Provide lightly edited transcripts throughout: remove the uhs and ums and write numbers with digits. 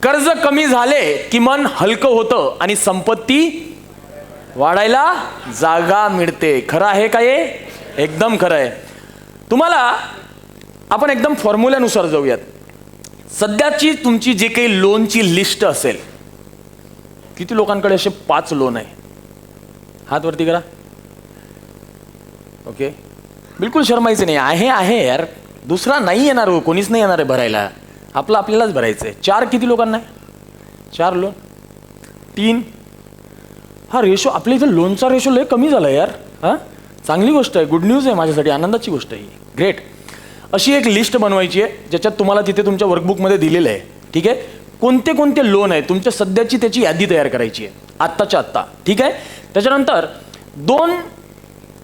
कर्ज कमी झाले की मन हलकं होतं आणि संपत्ती वाढायला जागा मिळते. खरं आहे का हे? एकदम खरं आहे. तुम्हाला आपण एकदम फॉर्म्युल्यानुसार जाऊयात. सध्याची तुमची जे काही लोनची लिस्ट असेल, किती लोकांकडे असे 5 लोन आहे? हात वरती करा. ओके, बिलकुल शरमायचं नाही. आहे यार, दुसरा नाही येणार हो, कोणीच नाही येणार आहे भरायला, आपलं आपल्यालाच भरायचं आहे. 4 किती लोकांना आहे? 4 लोन, 3. हा रेशो, आपल्या इथं लोनचा रेशो लय कमी झाला यार. हां, चांगली गोष्ट आहे, गुड न्यूज आहे माझ्यासाठी, आनंदाची गोष्ट आहे. ग्रेट. अशी एक लिस्ट बनवायची आहे ज्याच्यात तुम्हाला तिथे तुमच्या वर्कबुकमध्ये दिलेलं आहे. ठीक आहे, कोणते कोणते लोन आहे तुमच्या सध्याची, त्याची यादी तयार करायची आहे आत्ताच्या आत्ता. ठीक आहे. त्याच्यानंतर 2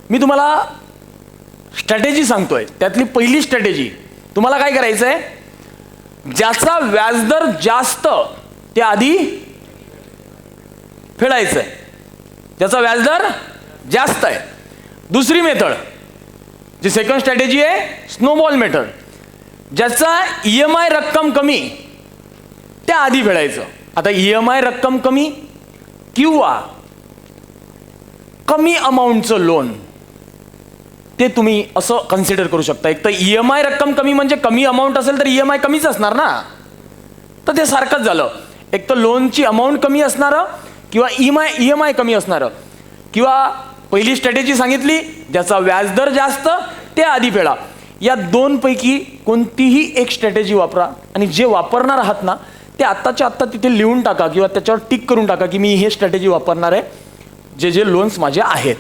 मी तुम्हाला स्ट्रॅटेजी सांगतोय. त्यातली पहिली स्ट्रॅटेजी, तुम्हाला काय करायचं आहे, ज्याचा व्याजदर जास्त त्या आधी फेडायचं आहे. ज्याचा व्याजदर जास्त आहे. दुसरी मेथड, जी सेकंड स्ट्रॅटेजी आहे, स्नोबॉल मेथड. ज्याचा EMI रक्कम कमी त्या आधी फेडायचं. आता EMI रक्कम कमी किंवा कमी अमाऊंटचं लोन, ते तुम्ही असं कन्सिडर करू शकता. एक तर EMI रक्कम कमी म्हणजे कमी अमाऊंट असेल तर EMI कमीच असणार ना, तर ते सारखंच झालं. एक तर लोनची अमाऊंट कमी असणारं किंवा EMI कमी असणारं, किंवा पहिली स्ट्रॅटेजी सांगितली, ज्याचा व्याजदर जास्त ते आधी फेडा. या 2 पैकी कोणतीही एक स्ट्रॅटेजी वापरा आणि जे वापरणार आहात ना, ते आत्ताच्या आत्ता तिथे लिहून टाका किंवा त्याच्यावर टिक करून टाका की मी हे स्ट्रॅटेजी वापरणार आहे, जे लोन्स माझे आहेत.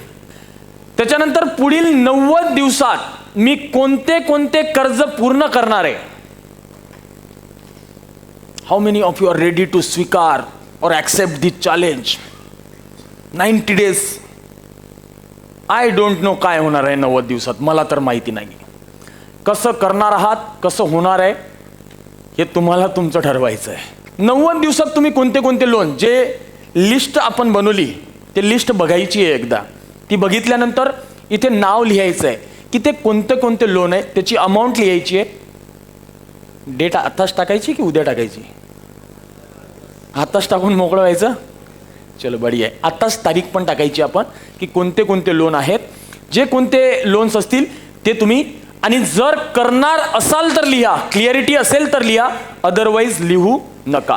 त्याच्यानंतर पुढील 90 दिवसात मी कोणते कोणते कर्ज पूर्ण करणार आहे. How many of you are ready to स्वीकार और accept this challenge? 90 days. I don't know काय होणार आहे 90 दिवसात, मला तर माहिती नाही. कसं करणार आहात, कसं होणार आहे, हे तुम्हाला तुमचं ठरवायचं आहे. 90 दिवसात तुम्ही कोणते कोणते लोन, जे लिस्ट आपण बनवली ते लिस्ट बघायची आहे एकदा. ती बघितल्यानंतर इथे नाव लिहायचं आहे की ते कोणते कोणते लोन आहे, त्याची अमाऊंट लिहायची आहे. डेट आताच टाकायची की उद्या टाकायची? आताच टाकून मोकळं व्हायचं. चलो बढिया आहे. आताच तारीख पण टाकायची आपण की कोणते कोणते लोन आहेत, जे कोणते लोन्स असतील ते तुम्ही. आणि जर करणार असाल तर लिहा, क्लिअरिटी असेल तर लिहा, अदरवाईज लिहू नका.